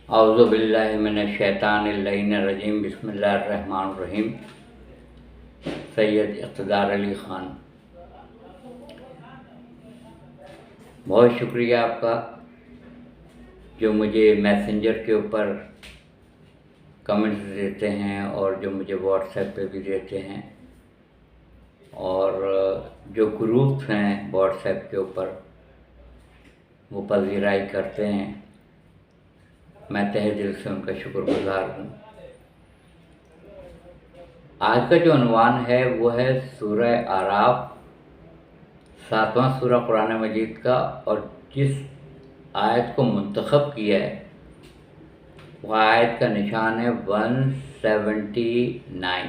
اعوذ باللہ من الشیطان اللعین الرجیم بسم اللہ الرحمن الرحیم۔ سید اقتدار علی خان، بہت شکریہ آپ کا جو مجھے میسنجر کے اوپر کمنٹس دیتے ہیں اور جو مجھے واٹس ایپ پہ بھی دیتے ہیں اور جو گروپس ہیں واٹس ایپ کے اوپر وہ پذیرائی کرتے ہیں، میں تہہ دل سے ان کا شکر گزار ہوں۔ آج کا جو عنوان ہے وہ ہے سورہ اعراف، 7واں سورہ قرآن مجید کا، اور جس آیت کو منتخب کیا ہے وہ آیت کا نشان ہے 179۔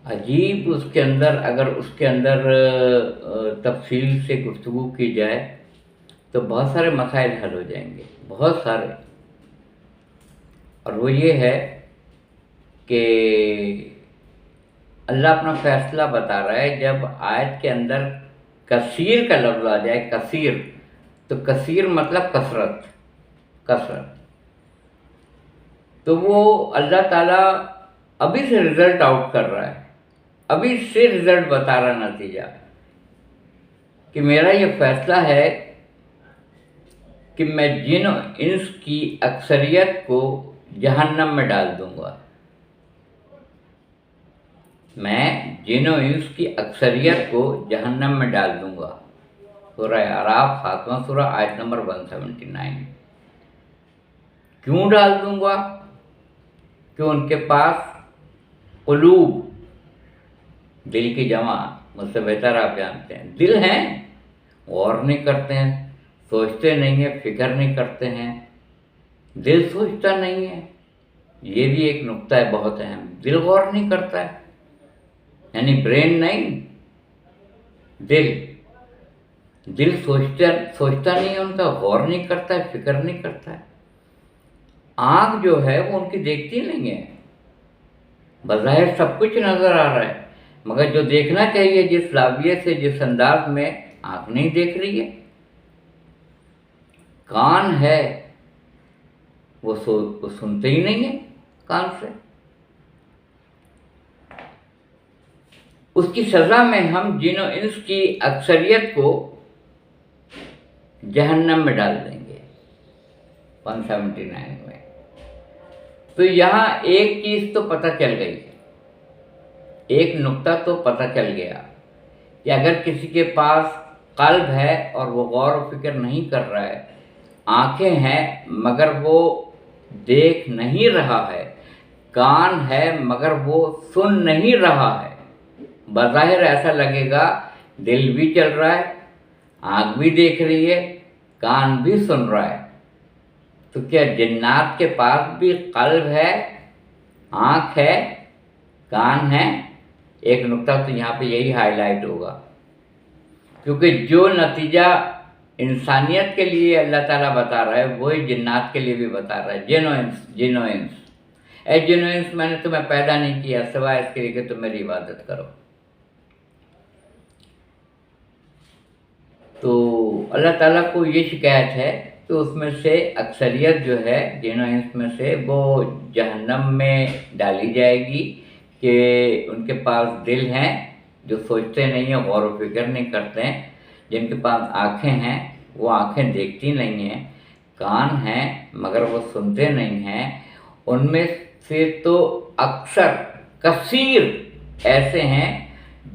عجیب، اس کے اندر اگر اس کے اندر تفصیل سے گفتگو کی جائے تو بہت سارے مسائل حل ہو جائیں گے، بہت سارے۔ اور وہ یہ ہے کہ اللہ اپنا فیصلہ بتا رہا ہے۔ جب آیت کے اندر کثیر کا لفظ آ جائے، کثیر، تو کثیر مطلب کثرت، تو وہ اللہ تعالیٰ ابھی سے رزلٹ آؤٹ کر رہا ہے، ابھی سے رزلٹ بتا رہا، نتیجہ کہ میرا یہ فیصلہ ہے کہ میں جن و انس کی اکثریت کو جہنم میں ڈال دوں گا۔ میں جن و انس کی اکثریت کو جہنم میں ڈال دوں گا۔ سورہ اعراف 7واں سورہ آیت نمبر 179۔ کیوں ڈال دوں گا؟ کہ ان کے پاس قلوب، دل کی جمع، مجھ سے بہتر آپ جانتے ہیں، دل ہیں، غور نہیں کرتے ہیں، سوچتے نہیں ہیں، فکر نہیں کرتے ہیں۔ دل سوچتا نہیں ہے، یہ بھی ایک نقطہ ہے بہت اہم۔ دل غور نہیں کرتا ہے، یعنی برین نہیں، دل سوچتا نہیں ہے، ان کا غور نہیں کرتا ہے، فکر نہیں کرتا ہے۔ آنکھ جو ہے وہ ان کی دیکھتی نہیں ہے، بظاہر سب کچھ نظر آ رہا ہے، مگر جو دیکھنا چاہیے جس لاویت سے، جس انداز میں، آنکھ نہیں دیکھ رہی ہے۔ کان ہے، وہ سنتے ہی نہیں ہے کان سے۔ اس کی سزا میں ہم جن و انس کی اکثریت کو جہنم میں ڈال دیں گے، 179 میں۔ تو یہاں ایک چیز تو پتہ چل گئی، ایک نقطہ تو پتہ چل گیا کہ اگر کسی کے پاس قلب ہے اور وہ غور و فکر نہیں کر رہا ہے، آنکھیں ہیں مگر وہ دیکھ نہیں رہا ہے، کان ہے مگر وہ سن نہیں رہا ہے، بظاہر ایسا لگے گا دل بھی چل رہا ہے، آنکھ بھی دیکھ رہی ہے، کان بھی سن رہا ہے، تو کیا جنات کے پاس بھی قلب ہے، آنکھ ہے، کان ہے؟ ایک نقطہ تو یہاں پہ یہی ہائی لائٹ ہوگا، کیونکہ جو نتیجہ انسانیت کے لیے اللہ تعالیٰ بتا رہا ہے وہی جنات کے لیے بھی بتا رہا ہے۔ جن و انس، اے جن و انس، میں نے تمہیں پیدا نہیں کیا سوائے اس کے لیے کہ تم میری عبادت کرو۔ تو اللہ تعالیٰ کو یہ شکایت ہے کہ اس میں سے اکثریت جو ہے جن و انس میں سے وہ جہنم میں ڈالی جائے گی، کہ ان کے پاس دل ہیں جو سوچتے نہیں ہیں، غور و فکر نہیں کرتے ہیں، جن کے پاس آنکھیں ہیں وہ آنکھیں دیکھتی نہیں ہیں، کان ہیں مگر وہ سنتے نہیں ہیں۔ ان میں سے تو اکثر، کثیر ایسے ہیں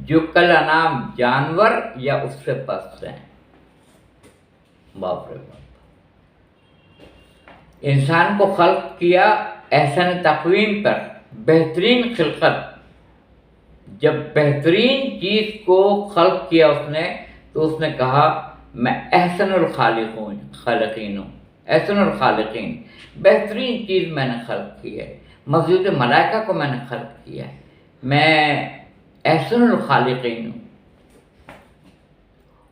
جو کل انعام، جانور یا اس سے پست ہیں۔ باپ رے باپ! انسان کو خلق کیا احسن تقویم پر، بہترین خلقت۔ جب بہترین چیز کو خلق کیا اس نے تو اس نے کہا میں احسن الخالقین ہوں، احسن الخالقین، بہترین چیز میں نے خلق کی ہے۔ مزید ملائکہ کو میں نے خلق کیا ہے، میں احسن الخالقین ہوں۔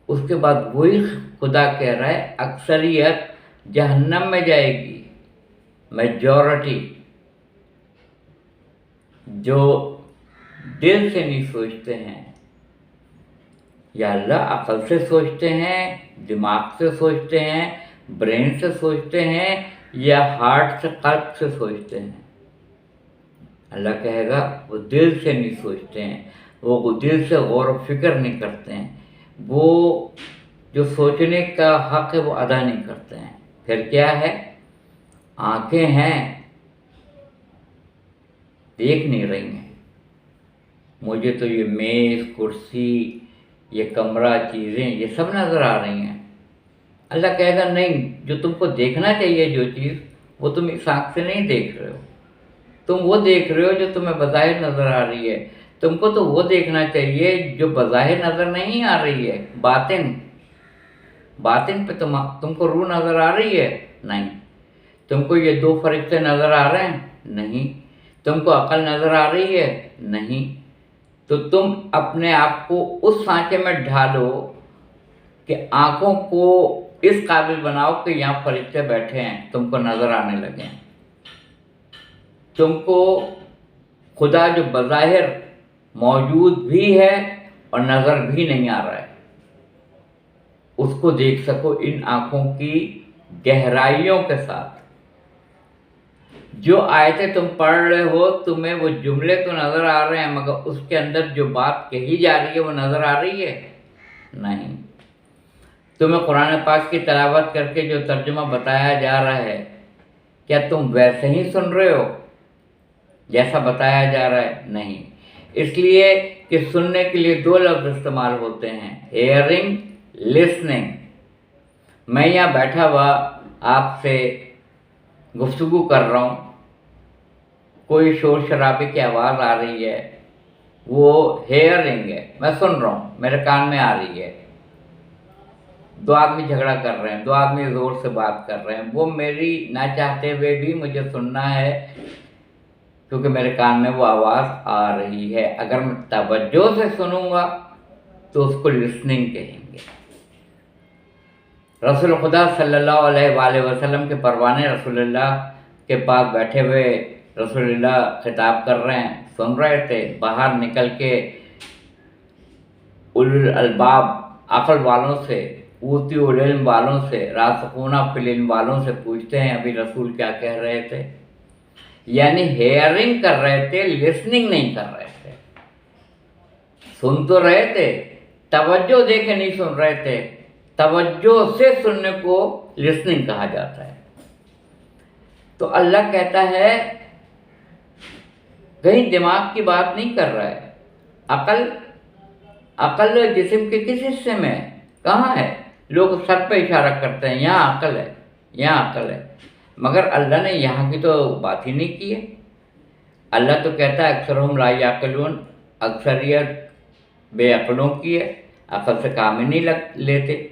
اس کے بعد وہی خدا کہہ رہا ہے اکثریت جہنم میں جائے گی، میجورٹی جو دل سے نہیں سوچتے ہیں، یا اللہ عقل سے سوچتے ہیں، دماغ سے سوچتے ہیں، برین سے سوچتے ہیں، یا ہارٹ سے، قلب سے سوچتے ہیں؟ اللہ کہے گا وہ دل سے نہیں سوچتے ہیں، وہ دل سے غور و فکر نہیں کرتے ہیں، وہ جو سوچنے کا حق ہے وہ ادا نہیں کرتے ہیں۔ پھر کیا ہے؟ آنکھیں ہیں، دیکھ نہیں رہی ہیں، مجھے تو یہ میز، کرسی، یہ کمرہ، چیزیں، یہ سب نظر آ رہی ہیں۔ اللہ کہے گا نہیں، جو تم کو دیکھنا چاہیے جو چیز، وہ تم اس آنکھ سے نہیں دیکھ رہے ہو، تم وہ دیکھ رہے ہو جو تمہیں بظاہر نظر آ رہی ہے۔ تم کو تو وہ دیکھنا چاہیے جو بظاہر نظر نہیں آ رہی ہے، باطن پہ تم کو روح نظر آ رہی ہے؟ نہیں۔ تم کو یہ دو فرشتے نظر آ رہے ہیں؟ نہیں۔ تم کو عقل نظر آ رہی ہے؟ نہیں۔ تو تم اپنے آپ کو اس سانچے میں ڈھالو کہ آنکھوں کو اس قابل بناؤ کہ یہاں فرشتے بیٹھے ہیں، تم کو نظر آنے لگیں۔ تم کو خدا جو بظاہر موجود بھی ہے اور نظر بھی نہیں آ رہا ہے، اس کو دیکھ سکو ان آنکھوں کی گہرائیوں کے ساتھ۔ جو آیتیں تم پڑھ رہے ہو، تمہیں وہ جملے تو نظر آ رہے ہیں، مگر اس کے اندر جو بات کہی جا رہی ہے وہ نظر آ رہی ہے؟ نہیں۔ تمہیں قرآن پاک کی تلاوت کر کے جو ترجمہ بتایا جا رہا ہے، کیا تم ویسے ہی سن رہے ہو جیسا بتایا جا رہا ہے؟ نہیں۔ اس لیے کہ سننے کے لیے دو لفظ استعمال ہوتے ہیں، ہیئرنگ، لسننگ۔ میں یہاں بیٹھا ہوا آپ سے گفتگو کر رہا ہوں، کوئی شور شرابے کی آواز آ رہی ہے، وہ ہیئرنگ ہے، میں سن رہا ہوں، میرے کان میں آ رہی ہے۔ دو آدمی جھگڑا کر رہے ہیں، دو آدمی زور سے بات کر رہے ہیں، وہ میری نہ چاہتے ہوئے بھی مجھے سننا ہے، کیونکہ میرے کان میں وہ آواز آ رہی ہے۔ اگر میں توجہ سے سنوں گا تو اس کو لسننگ کہیں گے۔ رسول خدا صلی اللہ علیہ وآلہ وسلم کے پروانے رسول اللہ کے پاس بیٹھے ہوئے رسول اللہ خطاب کر رہے ہیں، سن رہے تھے۔ باہر نکل کے اولو الالباب، عقل والوں سے، اوتی العلم والوں سے، راسخون فی العلم والوں سے پوچھتے ہیں ابھی رسول کیا کہہ رہے تھے؟ یعنی ہیئرنگ کر رہے تھے، لسننگ نہیں کر رہے تھے۔ سن تو رہے تھے، توجہ دے کے نہیں سن رہے تھے۔ توجہ سے سننے کو لسننگ کہا جاتا ہے۔ تو اللہ کہتا ہے کہیں دماغ کی بات نہیں کر رہا ہے۔ عقل جسم کے کس حصے میں ہے؟ کہاں ہے؟ لوگ سر پہ اشارہ کرتے ہیں، یہاں عقل ہے، یہاں عقل ہے، مگر اللہ نے یہاں کی تو بات ہی نہیں کی ہے۔ اللہ تو کہتا ہے اکثرہم لا یعقلون، اکثریت بے عقلوں کی ہے، عقل سے کام ہی نہیں لیتے،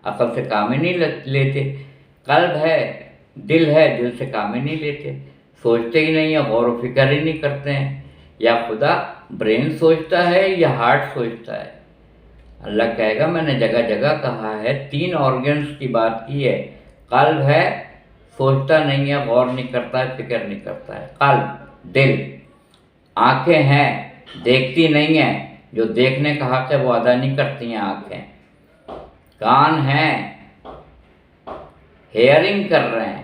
عقل سے کام ہی نہیں لیتے۔ قلب ہے، دل ہے، دل سے کام ہی نہیں لیتے، سوچتے ہی نہیں ہیں، غور و فکر ہی نہیں کرتے ہیں۔ یا خدا برین سوچتا ہے یا ہارٹ سوچتا ہے؟ اللہ کہے گا میں نے جگہ جگہ کہا ہے، تین آرگنز کی بات کی ہے۔ قلب ہے، سوچتا نہیں ہے، غور نہیں کرتا ہے، فکر نہیں کرتا ہے، قلب، دل۔ آنکھیں ہیں، دیکھتی نہیں ہیں، جو دیکھنے کا حق ہے وہ ادا نہیں کرتی ہیں آنکھیں۔ کان ہیں، ہیئرنگ کر رہے ہیں،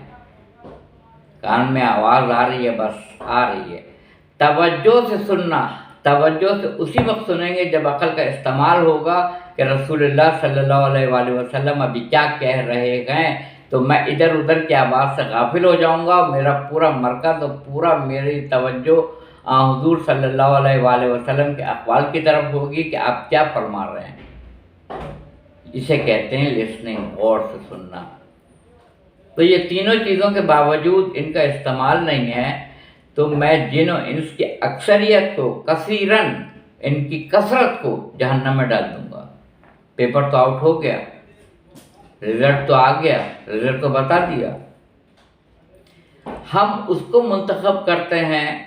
کان میں آواز آ رہی ہے، بس آ رہی ہے۔ توجہ سے سننا، توجہ سے اسی وقت سنیں گے جب عقل کا استعمال ہوگا کہ رسول اللہ صلی اللہ علیہ وآلہ وسلم ابھی کیا کہہ رہے ہیں، تو میں ادھر ادھر کی آواز سے غافل ہو جاؤں گا، میرا پورا مرکز اور پورا میری توجہ حضور صلی اللہ علیہ وآلہ وسلم کے اقوال کی طرف ہوگی کہ آپ کیا فرما رہے ہیں۔ اسے کہتے ہیں لسننگ، غور سے سننا۔ تو یہ تینوں چیزوں کے باوجود ان کا استعمال نہیں ہے، تو میں جن و انس کی اکثریت کو، کثیراً ان کی کثرت کو جہنم میں ڈال دوں گا۔ پیپر تو آؤٹ ہو گیا، رزلٹ تو آ گیا، رزلٹ تو بتا دیا۔ ہم اس کو منتخب کرتے ہیں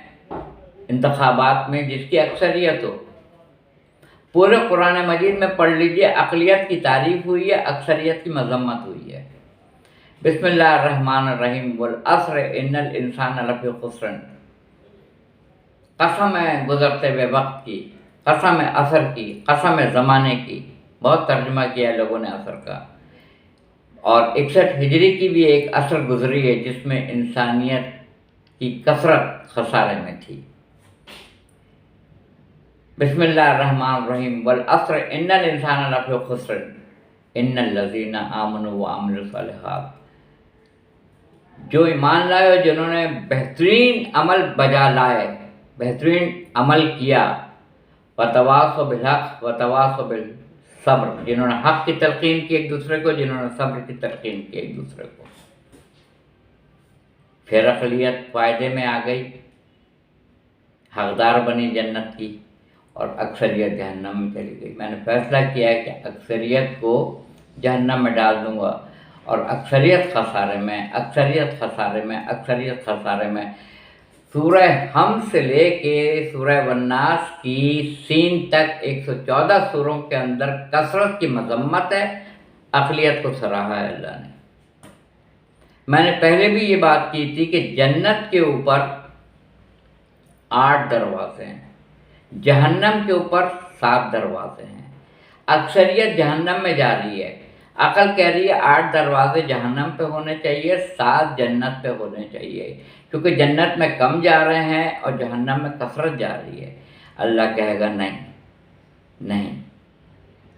انتخابات میں جس کی اکثریت ہو۔ پورے قرآن مجید میں پڑھ لیجئے، اقلیت کی تعریف ہوئی ہے، اکثریت کی مذمت ہوئی ہے۔ بسم اللہ الرحمن الرحیم، والعصر ان الانسان لفی خسر۔ قسم ہے گزرتے ہوئے وقت کی، قسم ہے عصر کی، قسم ہے زمانے کی۔ بہت ترجمہ کیا ہے لوگوں نے عصر کا، اور 61 ہجری کی بھی ایک عصر گزری ہے جس میں انسانیت کی کثرت خسارے میں تھی۔ بسم اللہ الرحمن الرحیم، والعصر ان الانسان لفی خسر ان الذین آمنوا وعملوا الصالحات۔ جو ایمان لائے اور جنہوں نے بہترین عمل بجا لائے، بہترین عمل کیا، وتواصوا بالحق وتواصوا بالصبر، جنہوں نے حق کی تلقین کی ایک دوسرے کو، جنہوں نے صبر کی تلقین کی ایک دوسرے کو۔ پھر اقلیت فائدے میں آ گئی، حقدار بنی جنت کی، اور اکثریت جہنم میں چلی گئی۔ میں نے فیصلہ کیا ہے کہ اکثریت کو جہنم میں ڈال دوں گا، اور اکثریت خسارے میں، اکثریت خسارے میں، اکثریت خسارے میں۔ سورہ ہم سے لے کے سورہ والناس کی سین تک 114 سوروں کے اندر کثرت کی مذمت ہے، اقلیت کو سراہا ہے اللہ نے۔ میں نے پہلے بھی یہ بات کی تھی کہ جنت کے اوپر 8 دروازے ہیں، جہنم کے اوپر 7 دروازے ہیں۔ اکثریت جہنم میں جا رہی ہے، عقل کہہ رہی ہے 8 دروازے جہنم پہ ہونے چاہیے، 7 جنت پہ ہونے چاہیے، کیونکہ جنت میں کم جا رہے ہیں اور جہنم میں کثرت جا رہی ہے۔ اللہ کہے گا نہیں نہیں،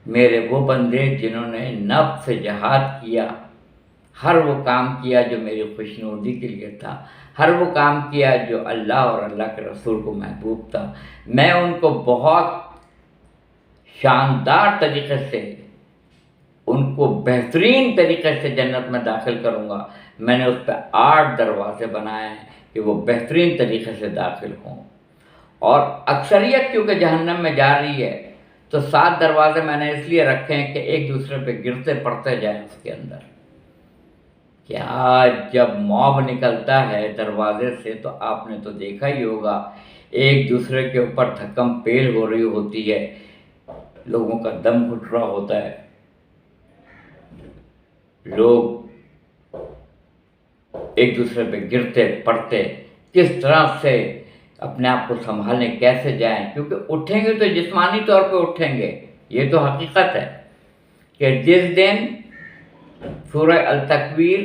میرے وہ بندے جنہوں نے نفس سے جہاد کیا، ہر وہ کام کیا جو میری خوشنودی کے لیے تھا، ہر وہ کام کیا جو اللہ اور اللہ کے رسول کو محبوب تھا، میں ان کو بہت شاندار طریقے سے، ان کو بہترین طریقے سے جنت میں داخل کروں گا۔ میں نے اس پہ 8 دروازے بنائے ہیں کہ وہ بہترین طریقے سے داخل ہوں، اور اکثریت کیونکہ جہنم میں جا رہی ہے تو 7 دروازے میں نے اس لیے رکھے ہیں کہ ایک دوسرے پہ گرتے پڑتے جائیں اس کے اندر۔ کہ آج جب موب نکلتا ہے دروازے سے تو آپ نے تو دیکھا ہی ہوگا، ایک دوسرے کے اوپر دھکم پیل ہو رہی ہوتی ہے، لوگوں کا دم گھٹ رہا ہوتا ہے، لوگ ایک دوسرے پہ گرتے پڑتے، کس طرح سے اپنے آپ کو سنبھالنے کیسے جائیں، کیونکہ اٹھیں گے تو جسمانی طور پہ اٹھیں گے، یہ تو حقیقت ہے کہ جس دن سورہ التکویر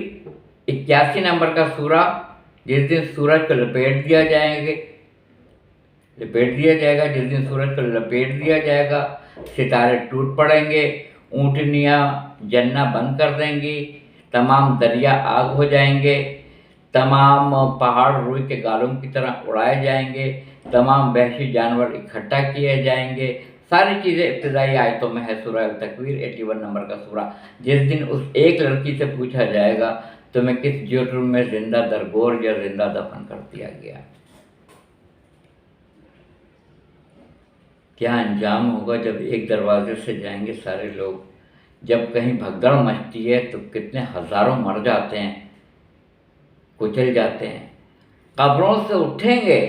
81 نمبر کا سورہ، جس دن سورج کو لپیٹ دیا جائے گا، جس دن سورج کو لپیٹ دیا جائے گا، ستارے ٹوٹ پڑیں گے، اونٹنیاں جلنا بند کر دیں گی، تمام دریا آگ ہو جائیں گے، تمام پہاڑ روئی کے گالوں کی طرح اڑائے جائیں گے، تمام وحشی جانور اکٹھا کیے جائیں گے۔ ساری چیزیں ابتدائی آیتوں میں ہے سورہ التکویر 81 نمبر کا سورہ۔ جس دن اس ایک لڑکی سے پوچھا جائے گا تمہیں کس جرم میں زندہ درگور یا زندہ دفن کر دیا گیا، کیا انجام ہوگا جب ایک دروازے سے جائیں گے سارے لوگ۔ جب کہیں بھگدڑ مچتی ہے تو کتنے ہزاروں مر جاتے ہیں، کچل جاتے ہیں، قبروں سے اٹھیں گے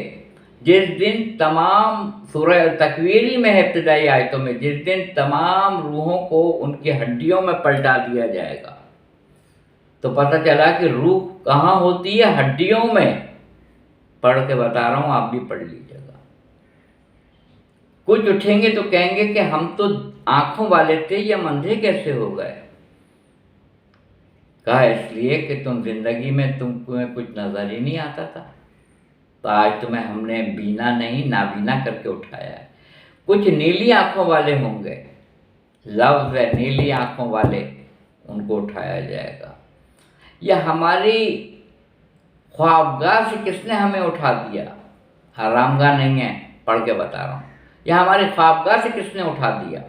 جس دن تمام سورہ التکویر میں ہے ابتدائی آیتوں میں، جس دن تمام روحوں کو ان کی ہڈیوں میں پلٹا دیا جائے گا۔ تو پتہ چلا کہ روح کہاں ہوتی ہے؟ ہڈیوں میں۔ پڑھ کے بتا رہا ہوں، آپ بھی پڑھ لیجیے گا۔ کچھ اٹھیں گے تو کہیں گے کہ ہم تو آنکھوں والے تھے، یہ اندھے کیسے ہو گئے؟ کہا اس لیے کہ تم زندگی میں تمہیں کچھ نظر ہی نہیں آتا تھا، تو آج تمہیں ہم نے بینا نہیں نابینا کر کے اٹھایا ہے۔ کچھ نیلی آنکھوں والے ہوں گے، لفظ ہے نیلی آنکھوں والے، ان کو اٹھایا جائے گا۔ یہ ہماری خوابگاہ سے کس نے ہمیں اٹھا دیا؟ حرام گاہ نہیں ہے، پڑھ کے بتا رہا ہوں، یہ ہماری خوابگاہ سے کس نے اٹھا دیا؟